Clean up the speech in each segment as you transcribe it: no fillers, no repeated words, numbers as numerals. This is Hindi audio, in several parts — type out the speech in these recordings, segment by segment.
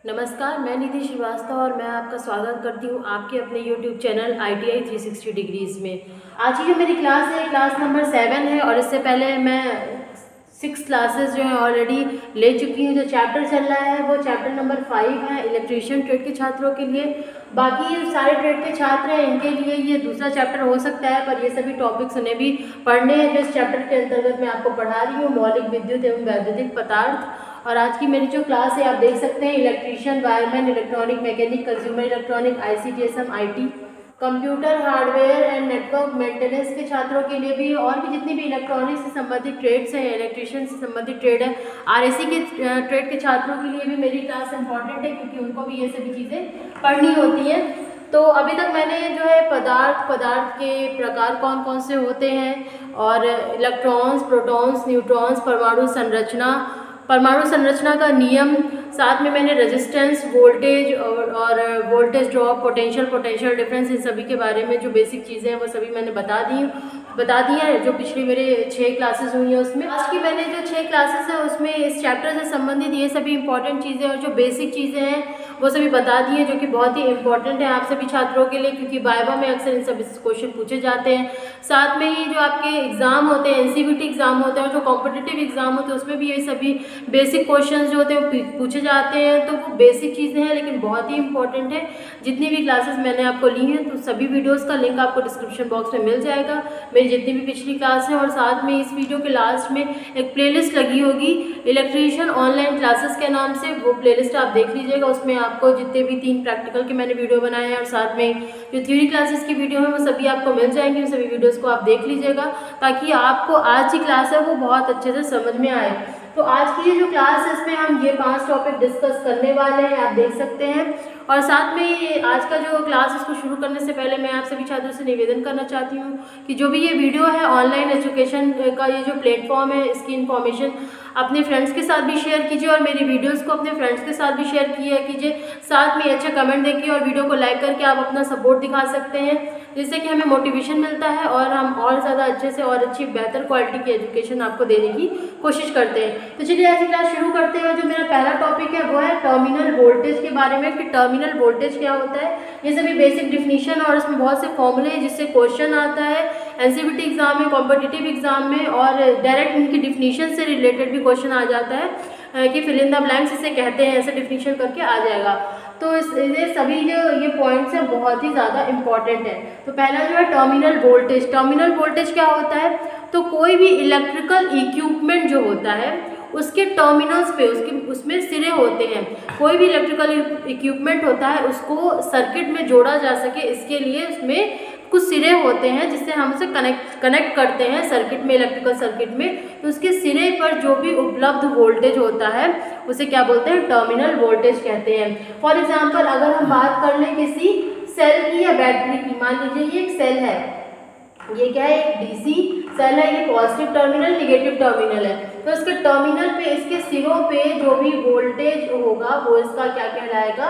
नमस्कार, मैं निधि श्रीवास्तव और मैं आपका स्वागत करती हूँ आपके अपने YouTube चैनल ITI 360 डिग्रीज़ में। आज की जो मेरी क्लास है क्लास नंबर 7 है और इससे पहले मैं 6 क्लासेस जो है ऑलरेडी ले चुकी हूँ। जो चैप्टर चल रहा है वो चैप्टर नंबर 5 है इलेक्ट्रीशियन ट्रेड के छात्रों के लिए। बाकी ये सारे ट्रेड के छात्र हैं इनके लिए ये दूसरा चैप्टर हो सकता है, पर ये सभी टॉपिक्स उन्हें भी पढ़ने हैं जो इस चैप्टर के अंतर्गत मैं आपको पढ़ा रही हूँ, मौलिक विद्युत एवं वैद्युतिक पदार्थ। और आज की मेरी जो क्लास है आप देख सकते हैं electrician, wireman, electronic, mechanic, consumer electronic, ICTSM, IT, computer, hardware and network maintenance के छात्रों के लिए भी, और भी जितनी भी इलेक्ट्रॉनिक से संबंधित ट्रेड्स हैं, इलेक्ट्रीशियन से संबंधित ट्रेड है, RAC के ट्रेड के छात्रों के लिए भी मेरी क्लास इंपॉर्टेंट है क्योंकि उनको भी ये सभी चीज़ें पढ़नी होती हैं। तो अभी तक मैंने जो है पदार्थ के प्रकार कौन कौन से होते हैं और इलेक्ट्रॉन्स, प्रोटॉन्स, न्यूट्रॉन्स, परमाणु संरचना का नियम, साथ में मैंने रेजिस्टेंस, वोल्टेज और वोल्टेज ड्रॉप, पोटेंशियल डिफरेंस, इन सभी के बारे में जो बेसिक चीज़ें हैं वो सभी मैंने बता दी हैं जो पिछली मेरे 6 क्लासेस हुई हैं उसमें। आज की मैंने जो 6 क्लासेस हैं उसमें इस चैप्टर से संबंधित ये सभी इंपॉर्टेंट चीज़ें और जो बेसिक चीज़ें हैं वो सभी बता दी हैं जो कि बहुत ही इंपॉर्टेंट है आप सभी छात्रों के लिए, क्योंकि वाइवा में अक्सर इन सभी क्वेश्चन पूछे जाते हैं। साथ में ही जो आपके एग्ज़ाम होते हैं, NCVT एग्ज़ाम होते हैं और जो कॉम्पिटिटिव एग्ज़ाम होते हैं उसमें भी ये सभी बेसिक क्वेश्चंस जो होते हैं वो पूछे जाते हैं। तो वो बेसिक चीज़ें हैं लेकिन बहुत ही इंपॉर्टेंट है। जितनी भी क्लासेस मैंने आपको ली हैं तो सभी वीडियोस का लिंक आपको डिस्क्रिप्शन बॉक्स में मिल जाएगा, मेरी जितनी भी पिछली क्लास है। और साथ में इस वीडियो के लास्ट में एक प्लेलिस्ट लगी होगी इलेक्ट्रीशियन ऑनलाइन क्लासेस के नाम से, वो प्लेलिस्ट आप देख लीजिएगा। उसमें आपको जितने भी 3 प्रैक्टिकल के मैंने वीडियो बनाए हैं और साथ में जो थ्योरी क्लासेस की वीडियो है वो सभी आपको मिल जाएंगे। उन सभी वीडियोज़ को आप देख लीजिएगा ताकि आपको आज की क्लास है वो बहुत अच्छे से समझ में आए। तो आज की ये जो क्लास है इसमें हम ये 5 टॉपिक डिस्कस करने वाले हैं, आप देख सकते हैं। और साथ में आज का जो क्लास इसको शुरू करने से पहले मैं आप सभी छात्रों से निवेदन करना चाहती हूँ कि जो भी ये वीडियो है ऑनलाइन एजुकेशन का ये जो प्लेटफॉर्म है इसकी इन्फॉर्मेशन अपने फ्रेंड्स के साथ भी शेयर कीजिए और मेरी वीडियोस को अपने फ्रेंड्स के साथ भी शेयर किया कीजिए। साथ में अच्छे कमेंट देखिए और वीडियो को लाइक करके आप अपना सपोर्ट दिखा सकते हैं, जिससे कि हमें मोटिवेशन मिलता है और हम और ज़्यादा अच्छे से और अच्छी बेहतर क्वालिटी की एजुकेशन आपको देने की कोशिश करते हैं। तो चलिए आज की क्लास शुरू करते हैं। जो मेरा पहला टॉपिक है वो है टर्मिनल वोल्टेज के बारे में कि टर्मिनल वोल्टेज क्या होता है। ये सभी बेसिक डिफिनीशन और इसमें बहुत से फॉर्मूले हैं जिससे क्वेश्चन आता है NCVT एग्जाम में, कॉम्पिटिटिव एग्जाम में, और डायरेक्ट इनकी डिफिनीशन से रिलेटेड भी क्वेश्चन आ जाता है कि फिल इन द ब्लैंक्स इसे कहते हैं, ऐसे डिफिनीशन करके आ जाएगा। तो ये सभी जो ये पॉइंट्स हैं बहुत ही ज़्यादा इंपॉर्टेंट है। तो पहला जो है टर्मिनल वोल्टेज। टर्मिनल वोल्टेज क्या होता है? तो कोई भी इलेक्ट्रिकल इक्विपमेंट जो होता है उसके टर्मिनल्स पे उसमें सिरे होते हैं। कोई भी इलेक्ट्रिकल इक्विपमेंट होता है उसको सर्किट में जोड़ा जा सके इसके लिए उसमें कुछ सिरे होते हैं जिससे हम उसे कनेक्ट करते हैं सर्किट में, इलेक्ट्रिकल सर्किट में। तो उसके सिरे पर जो भी उपलब्ध वोल्टेज होता है उसे क्या बोलते हैं? टर्मिनल वोल्टेज कहते हैं। फॉर एग्जाम्पल अगर हम बात कर लें किसी सेल की या बैटरी की, मान लीजिए ये एक सेल है, ये क्या है? एक DC सेल है, ये पॉजिटिव टर्मिनल, निगेटिव टर्मिनल है। तो इसके टर्मिनल पे, इसके सिरों पे जो भी वोल्टेज होगा वो इसका क्या कहलाएगा?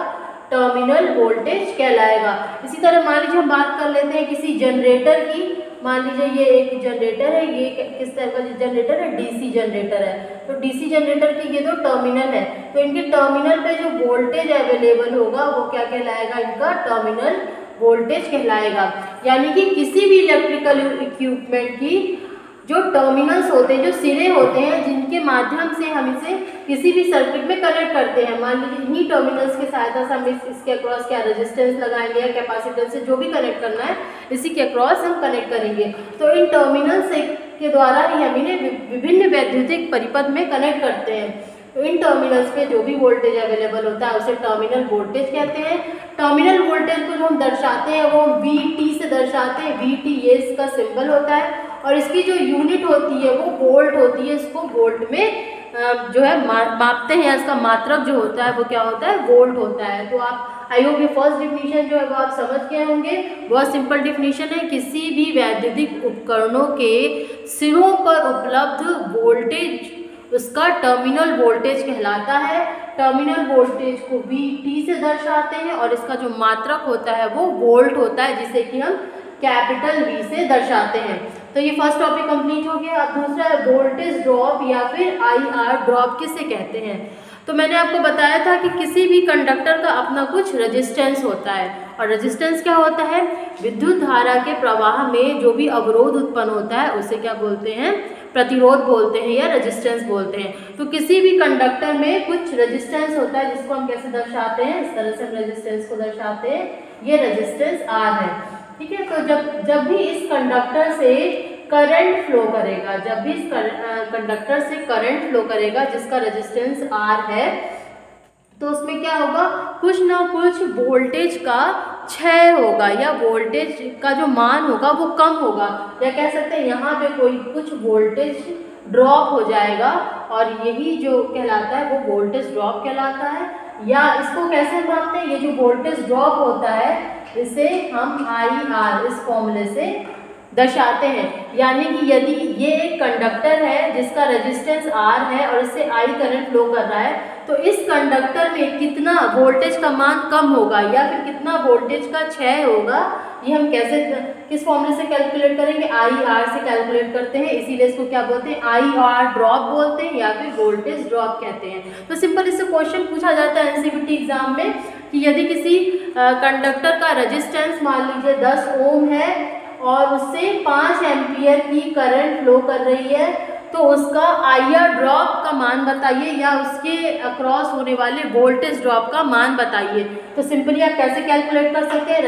टर्मिनल वोल्टेज कहलाएगा। इसी तरह मान लीजिए हम बात कर लेते हैं किसी जनरेटर की। मान लीजिए ये एक जनरेटर है, ये किस तरह का जनरेटर है? DC जनरेटर है। तो DC जनरेटर की ये दो टर्मिनल है, तो इनके टर्मिनल पे जो वोल्टेज अवेलेबल होगा वो क्या कहलाएगा? इनका टर्मिनल वोल्टेज कहलाएगा। यानी कि किसी भी इलेक्ट्रिकल इक्विपमेंट की जो टर्मिनल्स होते हैं, जो सिरे होते हैं जिनके माध्यम से हम इसे किसी भी सर्किट में कनेक्ट करते हैं, मान लीजिए इन्हीं टर्मिनल्स की सहायता से हम इसके अक्रॉस क्या रेजिस्टेंस लगाएंगे या कैपेसिटेंस से जो भी कनेक्ट करना है इसी के अक्रॉस हम कनेक्ट करेंगे। तो इन टर्मिनल्स के द्वारा ही हम इन्हें विभिन्न वैद्युतिक परिपथ में कनेक्ट करते हैं। तो इन टर्मिनल्स पे जो भी वोल्टेज अवेलेबल होता है उसे टर्मिनल वोल्टेज कहते हैं। टर्मिनल वोल्टेज को जो हम दर्शाते हैं वो VT से दर्शाते हैं। VT ये इसका सिंबल होता है और इसकी जो यूनिट होती है वो वोल्ट होती है। इसको वोल्ट में जो है मापते हैं, इसका मात्रक जो होता है वो क्या होता है? वोल्ट होता है। तो आप आई होप ये फर्स्ट डिफिनीशन जो है वो आप समझ गए होंगे। बहुत सिंपल डिफिनीशन है, किसी भी वैद्युतिक उपकरणों के सिरों पर उपलब्ध वोल्टेज उसका टर्मिनल वोल्टेज कहलाता है। टर्मिनल वोल्टेज को VT से दर्शाते हैं और इसका जो मात्रक होता है वो वोल्ट होता है, जिसे कि हम कैपिटल V से दर्शाते हैं। तो ये फर्स्ट टॉपिक कंप्लीट हो गया। अब दूसरा है वोल्टेज ड्रॉप या फिर IR ड्रॉप किसे कहते हैं? तो मैंने आपको बताया था कि किसी भी कंडक्टर का अपना कुछ रेजिस्टेंस होता है, और रेजिस्टेंस क्या होता है, विद्युत धारा के प्रवाह में जो भी अवरोध उत्पन्न होता है उसे क्या बोलते हैं, प्रतिरोध बोलते हैं या रेजिस्टेंस बोलते हैं। तो किसी भी कंडक्टर में कुछ रेजिस्टेंस होता है जिसको हम कैसे दर्शाते हैं, इस तरह से हम रेजिस्टेंस को दर्शाते हैं, ये रेजिस्टेंस R है, ठीक है। तो जब भी इस कंडक्टर से करंट फ्लो करेगा, जब भी इस कंडक्टर से करंट फ्लो करेगा जिसका रेजिस्टेंस R है, तो उसमें क्या होगा, कुछ ना कुछ वोल्टेज का क्षय होगा या वोल्टेज का जो मान होगा वो कम होगा, या कह सकते हैं यहाँ पे कोई कुछ वोल्टेज ड्रॉप हो जाएगा, और यही जो कहलाता है वो वोल्टेज ड्रॉप कहलाता है। या इसको कैसे मापते हैं, ये जो वोल्टेज ड्रॉप होता है इसे हम IR इस फॉर्मूले से दर्शाते हैं। यानी कि यदि ये एक कंडक्टर है जिसका रेजिस्टेंस R है और इससे I करंट फ्लो कर रहा है, तो इस कंडक्टर में कितना वोल्टेज का मान कम होगा या फिर कितना वोल्टेज का क्षय होगा, ये हम कैसे किस फॉर्मूले से कैलकुलेट करेंगे, IR से कैलकुलेट करते हैं। इसीलिए इसको क्या बोलते हैं, IR ड्रॉप बोलते हैं या फिर वोल्टेज ड्रॉप कहते हैं। तो सिंपल इससे क्वेश्चन पूछा जाता है एनसीईआरटी एग्जाम में कि यदि किसी कंडक्टर का रेजिस्टेंस मान लीजिए 10 ओम है और उससे 5 एम्पियर की करंट फ्लो कर रही है, तो उसका IR ड्रॉप का मान बताइए या उसके अक्रॉस होने वाले वोल्टेज ड्रॉप का मान बताइए। तो सिंपली आप कैसे कैलकुलेट कर सकते हैं,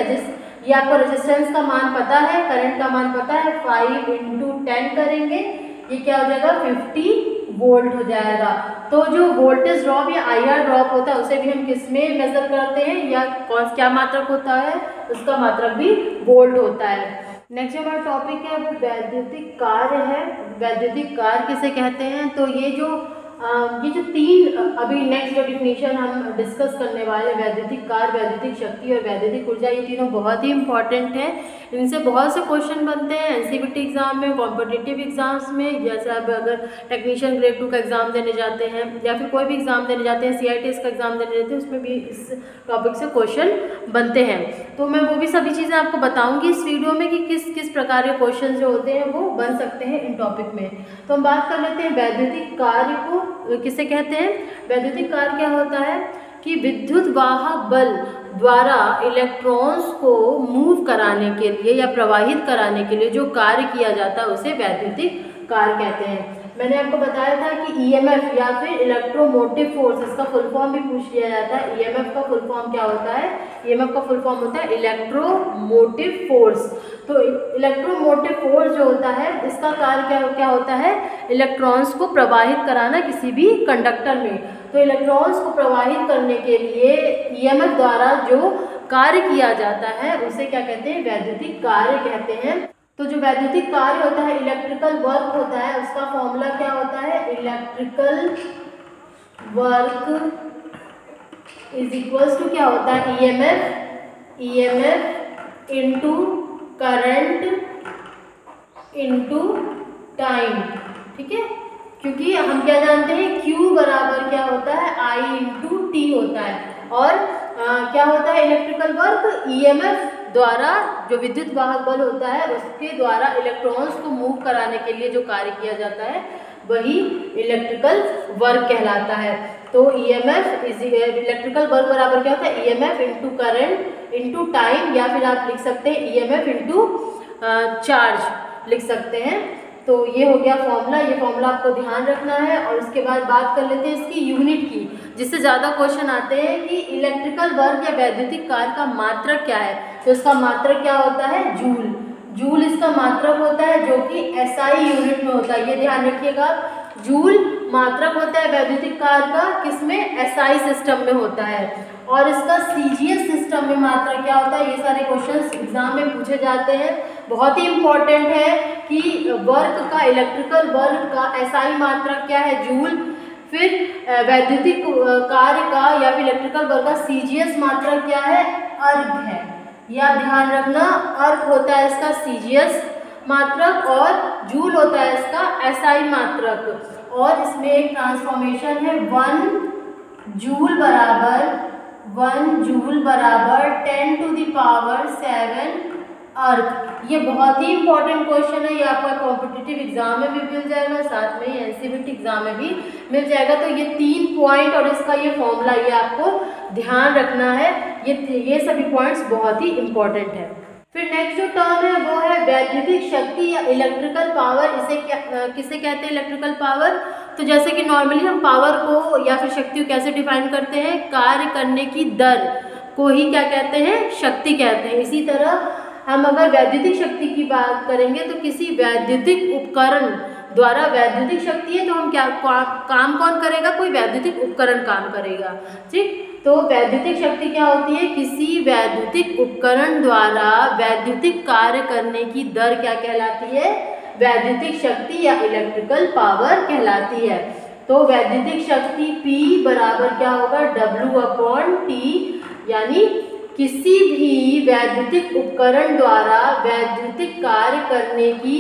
ये आपको रेजिस्टेंस का मान पता है, करंट का मान पता है, 5 × 10 करेंगे, ये क्या हो जाएगा 50 वोल्ट हो जाएगा। तो जो वोल्टेज ड्रॉप या IR ड्रॉप होता है उसे भी हम किस में मेजर करते हैं, या क्या मात्रक होता है, उसका मात्रक भी वोल्ट होता है। नेक्स्ट हमारा टॉपिक है वो वैद्युतिक कार्य है। वैद्युतिक कार्य किसे कहते हैं, तो ये जो तीन अभी नेक्स्ट जो डिफिनीशन हम डिस्कस करने वाले, वैद्युतिक कार्य, वैद्युतिक शक्ति और वैद्युतिक ऊर्जा, ये तीनों बहुत ही इंपॉर्टेंट हैं। इनसे बहुत से क्वेश्चन बनते हैं एनसीईआरटी एग्जाम में, कॉम्पिटिटिव एग्जाम्स में, जैसे आप अगर टेक्नीशियन ग्रेड 2 का एग्जाम देने जाते हैं या फिर कोई भी एग्जाम देने जाते हैं, CITS का एग्जाम देने जाते हैं, उसमें भी इस टॉपिक से क्वेश्चन बनते हैं। तो मैं वो भी सभी चीज़ें आपको बताऊँगी इस वीडियो में कि किस किस प्रकार के क्वेश्चन जो होते हैं वो बन सकते हैं इन टॉपिक में। तो हम बात कर लेते हैं वैद्युतिक कार्य को किसे कहते हैं। वैद्युतिक कार्य क्या होता है कि विद्युत वाहक बल द्वारा इलेक्ट्रॉन्स को मूव कराने के लिए या प्रवाहित कराने के लिए जो कार्य किया जाता है उसे वैद्युतिक कार्य कहते हैं। मैंने आपको बताया था कि EMF या फिर इलेक्ट्रोमोटिव फोर्स, इसका फुल फॉर्म भी पूछ लिया जाता है। EMF का फुल फॉर्म क्या होता है, EMF का फुल फॉर्म होता है इलेक्ट्रोमोटिव फोर्स। तो इलेक्ट्रोमोटिव फोर्स जो होता है इसका कार्य क्या होता है, इलेक्ट्रॉन्स को प्रवाहित कराना किसी भी कंडक्टर में। तो इलेक्ट्रॉन्स को प्रवाहित करने के लिए EMF द्वारा जो कार्य किया जाता है उसे क्या कहते हैं, वैद्युतिक कार्य कहते हैं। तो जो वैद्युतिक कार्य होता है, इलेक्ट्रिकल वर्क होता है, उसका फॉर्मूला क्या होता है, electrical work is equals to क्या होता है, EMF into current into time, ठीक है। क्योंकि हम क्या जानते हैं, Q बराबर क्या होता है, I इंटू T होता है। और क्या होता है इलेक्ट्रिकल वर्क, EMF द्वारा जो विद्युत वाहक बल होता है उसके द्वारा इलेक्ट्रॉन्स को मूव कराने के लिए जो कार्य किया जाता है वही इलेक्ट्रिकल वर्क कहलाता है। तो EMF इलेक्ट्रिकल वर्क बराबर क्या होता है, EMF into current into time, या फिर आप लिख सकते हैं EMF इंटू चार्ज लिख सकते हैं। तो ये हो गया फॉर्मूला, ये फॉर्मूला आपको ध्यान रखना है। और उसके बाद बात कर लेते हैं इसकी यूनिट की, जिससे ज़्यादा क्वेश्चन आते हैं कि इलेक्ट्रिकल वर्क या वैद्युतिक कार्य का मात्रक क्या है। तो इसका मात्रक क्या होता है, जूल। जूल इसका मात्रक होता है जो कि SI यूनिट में होता है, ये ध्यान रखिएगा। जूल मात्रक होता है वैद्युतिक कार्य का, किसमें, SI सिस्टम में होता है। और इसका CGS सिस्टम में मात्रक क्या होता है, ये सारे क्वेश्चंस एग्जाम में पूछे जाते हैं। बहुत ही इंपॉर्टेंट है कि वर्क का, इलेक्ट्रिकल वर्क का SI मात्रक क्या है, जूल। फिर वैद्युतिक कार्य का या फिर इलेक्ट्रिकल वर्क का CGS मात्रक क्या है, अर्ग है। या ध्यान रखना, अर्ग होता है इसका CGS मात्रक और जूल होता है इसका SI मात्रक। और इसमें एक ट्रांसफॉर्मेशन है, 1 जूल बराबर 10⁻⁷ अर्क। ये बहुत ही इंपॉर्टेंट क्वेश्चन है, ये आपका कॉम्पिटिटिव एग्जाम में भी मिल जाएगा, साथ में ही एनसीईआरटी एग्जाम में भी मिल जाएगा। तो ये 3 पॉइंट और इसका ये फॉर्मूला, ये आपको ध्यान रखना है। ये सभी पॉइंट्स बहुत ही इंपॉर्टेंट है। फिर नेक्स्ट जो टर्म है वो है वैद्युतिक शक्ति या इलेक्ट्रिकल पावर। इसे किसे कहते हैं इलेक्ट्रिकल पावर? तो जैसे कि नॉर्मली हम पावर को या फिर शक्ति को कैसे डिफाइन करते हैं, कार्य करने की दर को ही क्या कहते हैं, शक्ति कहते हैं। इसी तरह हम अगर वैद्युतिक शक्ति की बात करेंगे तो किसी वैद्युतिक उपकरण द्वारा, वैद्युतिक शक्ति है तो हम क्या काम कौन करेगा, कोई वैद्युतिक उपकरण काम करेगा, ठीक। तो वैद्युतिक शक्ति क्या होती है, किसी वैद्युतिक उपकरण द्वारा वैद्युतिक कार्य करने की दर क्या कहलाती है, वैद्युतिक शक्ति या इलेक्ट्रिकल पावर कहलाती है। तो वैद्युतिक शक्ति P बराबर क्या होगा, W/T, यानी किसी भी वैद्युतिक उपकरण द्वारा वैद्युतिक कार्य करने की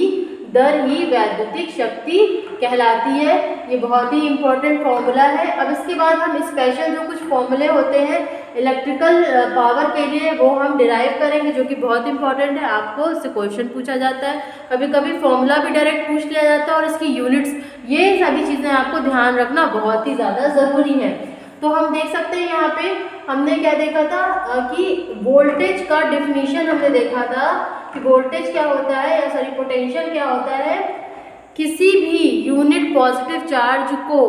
दर ही वैद्युतिक शक्ति कहलाती है। ये बहुत ही इंपॉर्टेंट फॉर्मूला है। अब इसके बाद हम स्पेशल जो कुछ फॉर्मूले होते हैं इलेक्ट्रिकल पावर के लिए वो हम डिराइव करेंगे, जो कि बहुत इंपॉर्टेंट है। आपको इससे क्वेश्चन पूछा जाता है, कभी कभी फॉर्मूला भी डायरेक्ट पूछ लिया जाता है और इसकी यूनिट्स, ये सभी चीज़ें आपको ध्यान रखना बहुत ही ज़्यादा ज़रूरी है। तो हम देख सकते हैं यहाँ पे हमने क्या देखा था कि वोल्टेज का डिफिनीशन हमने देखा था कि वोल्टेज क्या होता है, या सॉरी पोटेंशियल क्या होता है, किसी भी यूनिट पॉजिटिव चार्ज को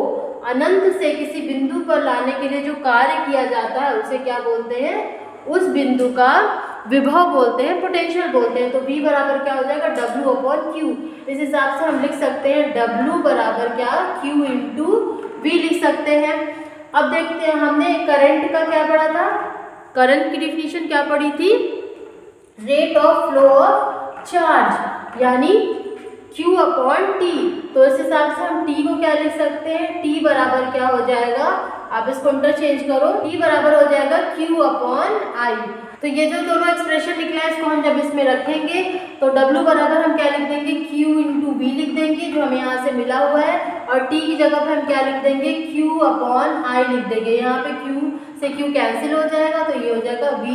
अनंत से किसी बिंदु पर लाने के लिए जो कार्य किया जाता है उसे क्या बोलते हैं, उस बिंदु का विभव बोलते हैं, पोटेंशियल बोलते हैं। तो V बराबर क्या हो जाएगा, W/Q। इस हिसाब से हम लिख सकते हैं W बराबर क्या, Q × V लिख सकते हैं। अब देखते हैं हमने करंट का क्या पढ़ा था, करंट की डिफिनीशन क्या पढ़ी थी, rate of flow of charge यानी Q/T। तो इस हिसाब से हम T को क्या लिख सकते हैं, T बराबर क्या हो जाएगा, आप इसको इंटरचेंज करो, T बराबर हो जाएगा Q/I। तो ये जो दोनों एक्सप्रेशन निकला है इसको हम जब इसमें रखेंगे तो W बराबर हम क्या लिख देंगे, Q × V लिख देंगे जो हमें यहाँ से मिला हुआ है, और T की जगह पे हम क्या लिख देंगे, Q/I लिख देंगे। यहाँ पे Q से Q कैंसिल हो जाएगा तो ये हो जाएगा V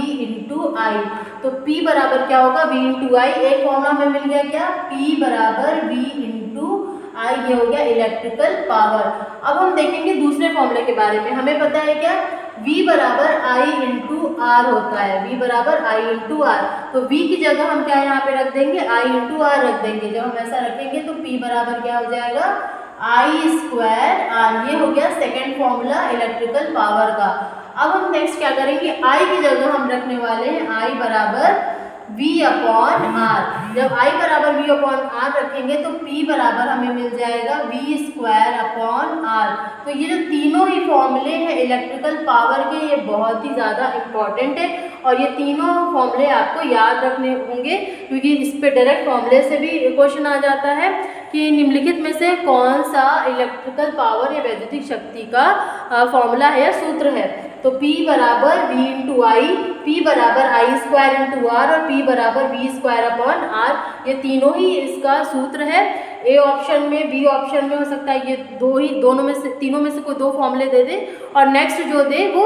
× I। तो P बराबर क्या होगा, V × I। एक फॉर्मूला हमें मिल गया क्या, P बराबर V × I, ये हो गया इलेक्ट्रिकल पावर। अब हम देखेंगे दूसरे फॉर्मूले के बारे में। हमें पता है क्या, V बराबर I × R होता है, V बराबर I × R। तो V की जगह हम क्या यहाँ पे रख देंगे, I × R रख देंगे। जब हम ऐसा रखेंगे तो P बराबर क्या हो जाएगा, I²R। ये हो गया सेकेंड फॉर्मूला इलेक्ट्रिकल पावर का। अब हम नेक्स्ट क्या करेंगे, I की जगह हम रखने वाले हैं I बराबर V/R। जब I बराबर V/R रखेंगे तो P बराबर हमें मिल जाएगा V²/R। तो ये जो तीनों ही फॉर्मूले हैं इलेक्ट्रिकल पावर के, ये बहुत ही ज़्यादा इम्पॉर्टेंट है और ये तीनों फॉर्मूले आपको याद रखने होंगे, क्योंकि इस पे डायरेक्ट फॉर्मूले से भी क्वेश्चन आ जाता है कि निम्नलिखित में से कौन सा इलेक्ट्रिकल पावर या वैद्युतिक शक्ति का फॉर्मूला है या सूत्र है। तो P बराबर V × I, P बराबर I² × R और P बराबर V²/R, ये तीनों ही इसका सूत्र है। A ऑप्शन में, B ऑप्शन में हो सकता है, ये दोनों में से, तीनों में से कोई दो फॉर्मूले दे दे और नेक्स्ट जो दे वो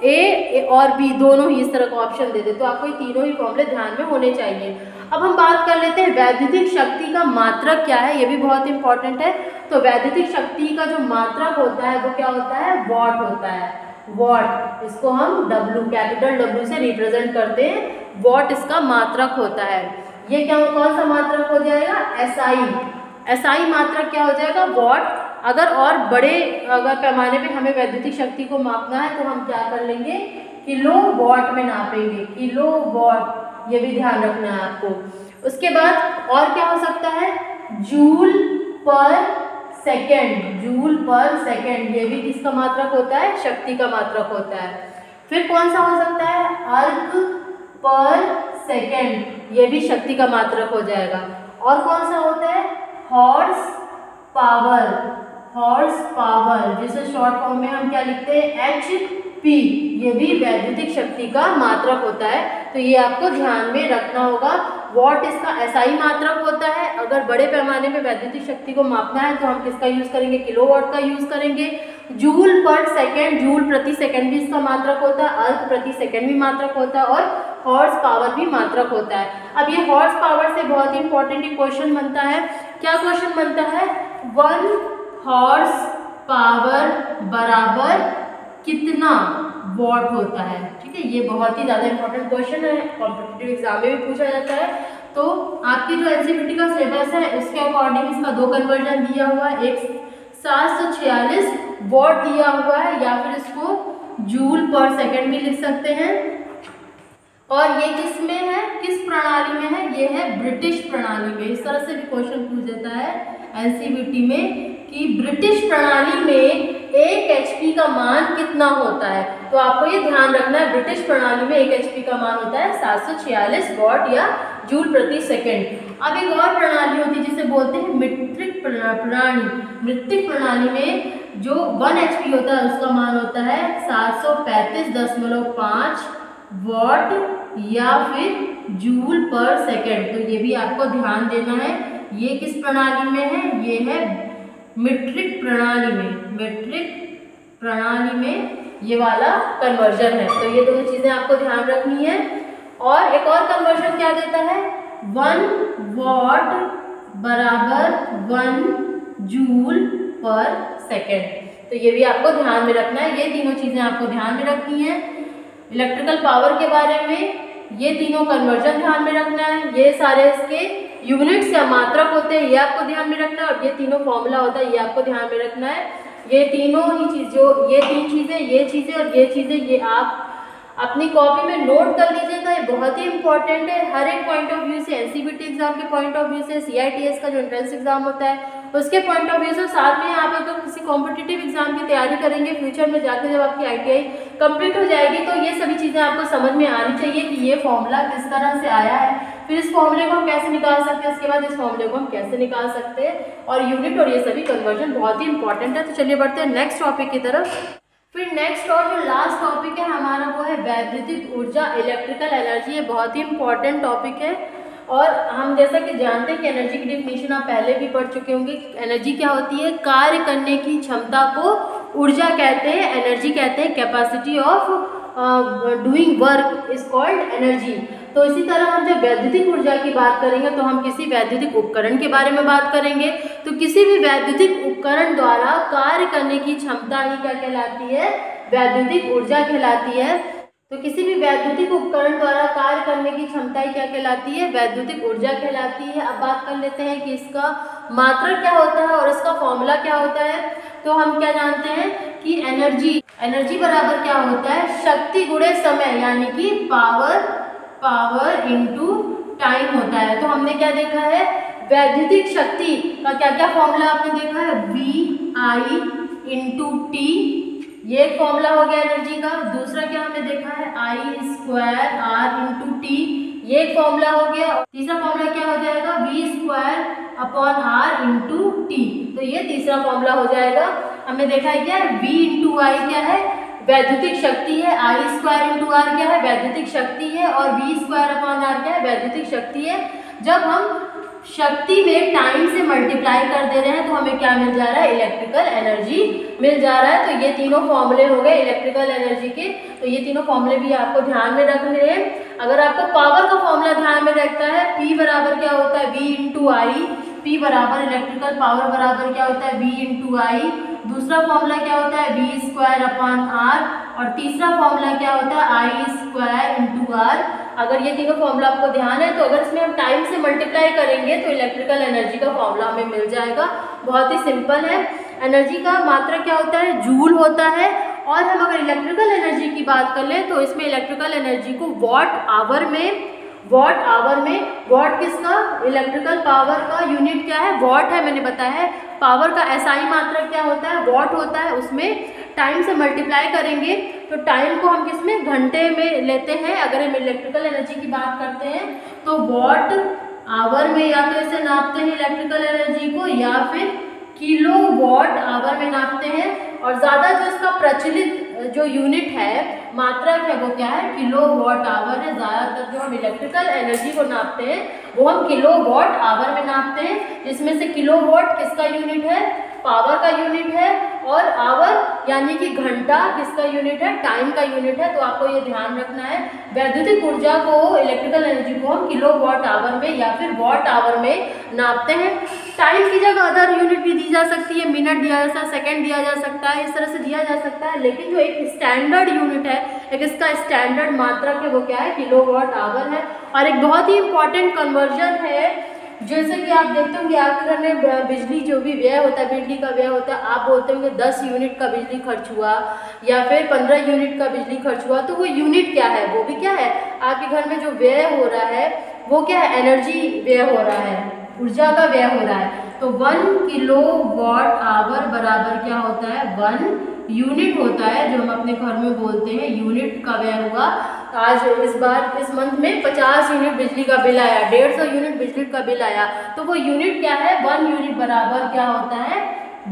A और B दोनों ही इस तरह का ऑप्शन दे दे। तो आपको ये तीनों ही फॉर्मूले ध्यान में होने चाहिए। अब हम बात कर लेते हैं वैद्युतिक शक्ति का मात्रक क्या है, ये भी बहुत इंपॉर्टेंट है। तो वैद्युतिक शक्ति का जो मात्रक होता है वो क्या होता है, वॉट होता है, वॉट। इसको हम W, कैपिटल W से रिप्रेजेंट करते हैं, वॉट इसका मात्रक होता है। ये क्या, कौन सा मात्रक हो जाएगा, SI मात्रक क्या हो जाएगा, वॉट। अगर और बड़े अगर पैमाने पे हमें वैद्युतिक शक्ति को मापना है तो हम क्या कर लेंगे, किलो वॉट में नापेंगे, किलो वॉट, ये भी ध्यान रखना है आपको। उसके बाद और क्या हो सकता है, जूल पर सेकेंड, जूल पर सेकेंड, ये भी किसका मात्रक होता है, शक्ति का मात्रक होता है। फिर कौन सा हो सकता है, अर्क पर सेकेंड, ये भी शक्ति का मात्रक हो जाएगा। और कौन सा होता है, हॉर्स पावर, हॉर्स पावर, जिसे शॉर्ट फॉर्म में हम क्या लिखते हैं, HP, ये भी वैद्युतिक शक्ति का मात्रक होता है। तो ये आपको ध्यान में रखना होगा। वॉट इसका SI मात्रक होता है। अगर बड़े पैमाने में वैद्युतिक शक्ति को मापना है तो हम किसका यूज करेंगे, किलोवाट का यूज करेंगे। जूल पर सेकेंड, जूल प्रति सेकेंड भी इसका मात्रक होता है, अर्क प्रति सेकेंड भी मात्रक होता है, और हॉर्स पावर भी मात्रक होता है। अब ये हॉर्स पावर से बहुत ही इंपॉर्टेंट क्वेश्चन बनता है। क्या क्वेश्चन बनता है? 1 हॉर्स पावर बराबर कितना वॉट होता है? ठीक है, ये बहुत ही ज़्यादा इंपॉर्टेंट क्वेश्चन है, कॉम्पिटिटिव एग्जाम में भी पूछा जाता है। तो आपकी जो एनसीईआरटी का सिलेबस है उसके अकॉर्डिंग इसका 2 कन्वर्जन दिया हुआ है, एक 746 वॉट दिया हुआ है या फिर इसको जूल पर सेकेंड भी लिख सकते हैं। और ये किस में है, किस प्रणाली में है? ये है ब्रिटिश प्रणाली में। इस तरह से भी क्वेश्चन पूछ देता है एनसीईआरटी में कि ब्रिटिश प्रणाली में 1 एचपी का मान कितना होता है। तो आपको ये ध्यान रखना है, ब्रिटिश प्रणाली में 1 एचपी का मान होता है 746 वॉट या जूल प्रति सेकेंड। अब एक और प्रणाली होती है जिसे बोलते हैं मीट्रिक प्रणाली। मीट्रिक प्रणाली में जो 1 एचपी होता है उसका मान होता है 735.5 वॉट या फिर जूल पर सेकेंड। तो ये भी आपको ध्यान देना है। ये किस प्रणाली में है? ये है मीट्रिक प्रणाली में। मीट्रिक प्रणाली में ये वाला कन्वर्जन है। तो ये दोनों चीजें आपको ध्यान रखनी है। और एक और कन्वर्जन क्या देता है? 1 वॉट बराबर 1 जूल पर सेकेंड। तो ये भी आपको ध्यान में रखना है। ये तीनों चीजें आपको ध्यान में रखनी है। इलेक्ट्रिकल पावर के बारे में ये तीनों कन्वर्जन ध्यान में रखना है। ये सारे इसके यूनिट्स या मात्रक होते हैं, ये आपको ध्यान में रखना है। और ये तीनों फॉर्मूला होता है, ये आपको ध्यान में रखना है। ये तीनों ही चीज, जो ये 3 चीजें, ये चीजें और ये चीजें, ये आप अपनी कॉपी में नोट कर लीजिएगा। ये बहुत ही इंपॉर्टेंट है हर एक पॉइंट ऑफ व्यू से, एनसीईआरटी एग्जाम के पॉइंट ऑफ व्यू से, सीआईटीएस का जो एंट्रेंस एग्जाम होता है उसके पॉइंट ऑफ व्यू से। साथ में आप अगर किसी कॉम्पिटिटिव एग्जाम की तैयारी करेंगे फ्यूचर में जाकर, जब आपकी आईटीआई कंप्लीट हो जाएगी, तो ये सभी चीज़ें आपको समझ में आनी चाहिए कि ये फॉर्मूला किस तरह से आया है, फिर इस फॉर्मूले को हम कैसे निकाल सकते हैं, इसके बाद इस फॉर्मूले को हम कैसे निकाल सकते हैं, और यूनिट और ये सभी कन्वर्जन बहुत ही इंपॉर्टेंट है। तो चलिए बढ़ते हैं नेक्स्ट टॉपिक की तरफ। फिर नेक्स्ट और जो लास्ट टॉपिक है हमारा वो है वैद्युतिक ऊर्जा, इलेक्ट्रिकल एनर्जी। ये बहुत ही इंपॉर्टेंट टॉपिक है। और हम जैसा कि जानते हैं कि एनर्जी की डेफिनेशन आप पहले भी पढ़ चुके होंगे। एनर्जी क्या होती है? कार्य करने की क्षमता को ऊर्जा कहते हैं, एनर्जी कहते हैं। Capacity of doing work is called energy. तो इसी तरह हम जब वैद्युतिक ऊर्जा की बात करेंगे तो हम किसी वैद्युतिक उपकरण के बारे में बात करेंगे। तो किसी भी वैद्युतिक उपकरण द्वारा कार्य करने की क्षमता ही क्या कहलाती है? वैद्युतिक ऊर्जा कहलाती है। तो किसी भी वैद्युतिक उपकरण द्वारा कार्य करने की क्षमता ही क्या कहलाती है? वैद्युतिक ऊर्जा कहलाती है। अब बात कर लेते हैं कि इसका मात्रक क्या होता है और इसका फॉर्मूला क्या होता है। तो हम क्या जानते हैं कि एनर्जी बराबर क्या होता है? शक्ति गुणे समय, यानी कि पावर इनटू टाइम होता है। तो हमने क्या देखा है? वैद्युतिक शक्ति का क्या क्या फॉर्मूला आपने देखा है? VI इंटू टी, ये एक फॉर्मूला हो गया एनर्जी का। दूसरा क्या हमने देखा है? I² R इंटू टी, ये एक फॉर्मूला हो गया। तीसरा फॉर्मूला क्या हो जाएगा? V² R into T. तो ये तीसरा फॉर्मूला हो जाएगा। हमने देखा है क्या? V इंटू I क्या है? वैद्युतिक शक्ति है। I² इंटू R क्या है? वैद्युतिक शक्ति है। और V² R क्या है? वैद्युतिक शक्ति है। जब हम शक्ति में टाइम से मल्टीप्लाई कर दे रहे हैं तो हमें क्या मिल जा रहा है? इलेक्ट्रिकल एनर्जी मिल जा रहा है। तो ये तीनों फॉर्मूले हो गए इलेक्ट्रिकल एनर्जी के। तो ये तीनों फॉर्मूले भी आपको ध्यान में रखने हैं। अगर आपको पावर का फॉर्मूला ध्यान में रखता है, P बराबर क्या होता है? V इंटू आई। P बराबर इलेक्ट्रिकल पावर बराबर क्या होता है? V इंटू आई। दूसरा फॉर्मूला क्या होता है? V² R। और तीसरा फॉर्मूला क्या होता है? I² into R। अगर ये तीनों फॉर्मूला आपको ध्यान है तो अगर इसमें हम टाइम से मल्टीप्लाई करेंगे तो इलेक्ट्रिकल एनर्जी का फॉर्मूला हमें मिल जाएगा। बहुत ही सिंपल है। एनर्जी का मात्रा क्या होता है? जूल होता है। और हम अगर इलेक्ट्रिकल एनर्जी की बात कर लें तो इसमें इलेक्ट्रिकल एनर्जी को वॉट आवर में वॉट किसका? इलेक्ट्रिकल पावर का यूनिट क्या है? वॉट है, मैंने बताया है। पावर का एसआई मात्रक क्या होता है? वॉट होता है। उसमें टाइम से मल्टीप्लाई करेंगे तो टाइम को हम किसमें? घंटे में लेते हैं। अगर हम इलेक्ट्रिकल एनर्जी की बात करते हैं तो वॉट आवर में या तो इसे नापते हैं इलेक्ट्रिकल एनर्जी को, या फिर किलो वॉट आवर में नापते हैं। और ज़्यादा जो इसका प्रचलित जो यूनिट है, मात्रक है, वो क्या है? किलो वॉट आवर है। ज़्यादातर जो हम इलेक्ट्रिकल एनर्जी को नापते हैं वो हम किलो वॉट आवर में नापते हैं, जिसमें से किलो वॉट किसका यूनिट है? पावर का यूनिट है। और आवर यानी कि घंटा किसका यूनिट है, टाइम का यूनिट है। तो आपको ये ध्यान रखना है। वैद्युतिक ऊर्जा को, इलेक्ट्रिकल एनर्जी को हम किलो वॉट आवर में या फिर वॉट आवर में नापते हैं। टाइम की जगह अदर यूनिट भी दी जा सकती है, मिनट दिया जा सकता है, सेकेंड दिया जा सकता है, इस तरह से दिया जा सकता है। लेकिन जो एक स्टैंडर्ड यूनिट है, एक इसका स्टैंडर्ड मात्रक है, वो क्या है, किलो वॉट आवर है। और एक बहुत ही इंपॉर्टेंट कन्वर्जन है, जैसे कि आप देखते होंगे आपके घर में बिजली जो भी व्यय होता है, बिजली का व्यय होता है, आप बोलते होंगे 10 यूनिट का बिजली खर्च हुआ या फिर 15 यूनिट का बिजली खर्च हुआ। तो वो यूनिट क्या है, वो भी क्या है, आपके घर में जो व्यय हो रहा है वो क्या है, एनर्जी व्यय हो रहा है, ऊर्जा का व्यय हो रहा है। तो 1 किलो वॉट आवर बराबर क्या होता है, 1 यूनिट होता है, जो हम अपने घर में बोलते हैं यूनिट का व्यय हुआ। आज इस बार इस मंथ में 50 यूनिट बिजली का बिल आया, 150 यूनिट बिजली का बिल आया। तो वो यूनिट क्या है, 1 यूनिट बराबर क्या होता है,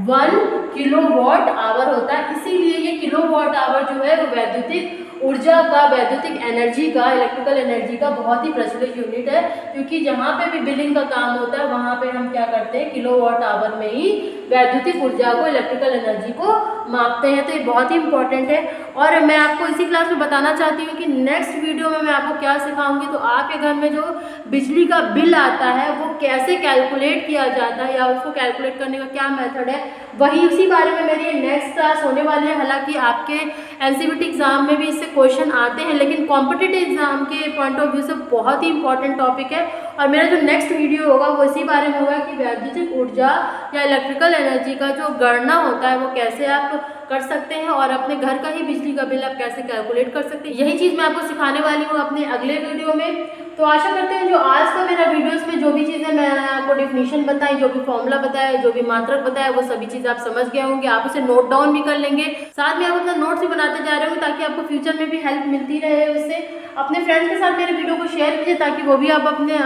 1 किलो वॉट आवर होता है। इसीलिए ये किलो वॉट आवर जो है वो वैद्युतिक ऊर्जा का, वैद्युतिक एनर्जी का, इलेक्ट्रिकल एनर्जी का बहुत ही प्रचलित यूनिट है। क्योंकि जहाँ पे भी बिलिंग का काम होता है वहाँ पे हम क्या करते हैं, किलो वॉट आवर में ही वैद्युतिक ऊर्जा को, इलेक्ट्रिकल एनर्जी को मापते हैं। तो ये बहुत ही इंपॉर्टेंट है। और मैं आपको इसी क्लास में बताना चाहती हूँ कि नेक्स्ट वीडियो में मैं आपको क्या सिखाऊंगी। तो आपके घर में जो बिजली का बिल आता है वो कैसे कैलकुलेट किया जाता है या उसको कैलकुलेट करने का क्या मेथड है, वही उसी बारे में मेरी नेक्स्ट क्लास होने वाली है। हालांकि आपके एनसीईआरटी एग्जाम में भी इससे क्वेश्चन आते हैं, लेकिन कॉम्पिटिटिव एग्जाम के पॉइंट ऑफ व्यू से बहुत ही इंपॉर्टेंट टॉपिक है। और मेरा जो नेक्स्ट वीडियो होगा वो इसी बारे में होगा कि वैद्युतिक ऊर्जा या इलेक्ट्रिकल एनर्जी का जो गणना होता है वो कैसे आप कर सकते हैं और अपने घर का ही बिजली का बिल आप कैसे कैलकुलेट कर सकते हैं। यही चीज़ मैं आपको सिखाने वाली हूँ अपने अगले वीडियो में। तो आशा करते हैं जो आज का मेरा वीडियोस में जो भी चीज़ें मैंने आपको डिफिनीशन बताई, जो भी फॉर्मूला बताया, जो भी मात्रक बताया, वो सभी चीज़ आप समझ गए होंगे। आप उसे नोट डाउन भी कर लेंगे, साथ में आप अपना नोट्स भी बनाते जा रहे होंगे ताकि आपको फ्यूचर में भी हेल्प मिलती रहे उससे। अपने फ्रेंड्स के साथ मेरे वीडियो को शेयर कीजिए ताकि वो भी आप अपने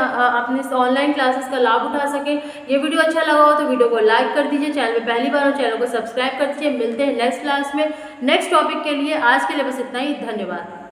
ऑनलाइन क्लासेस का लाभ उठा सकें। ये वीडियो अच्छा लगा हो तो वीडियो को लाइक कर दीजिए, चैनल में पहली बार हो चैनल को सब्सक्राइब कर दीजिए। मिलते हैं नेक्स्ट क्लास में नेक्स्ट टॉपिक के लिए। आज के लिए बस इतना ही, धन्यवाद।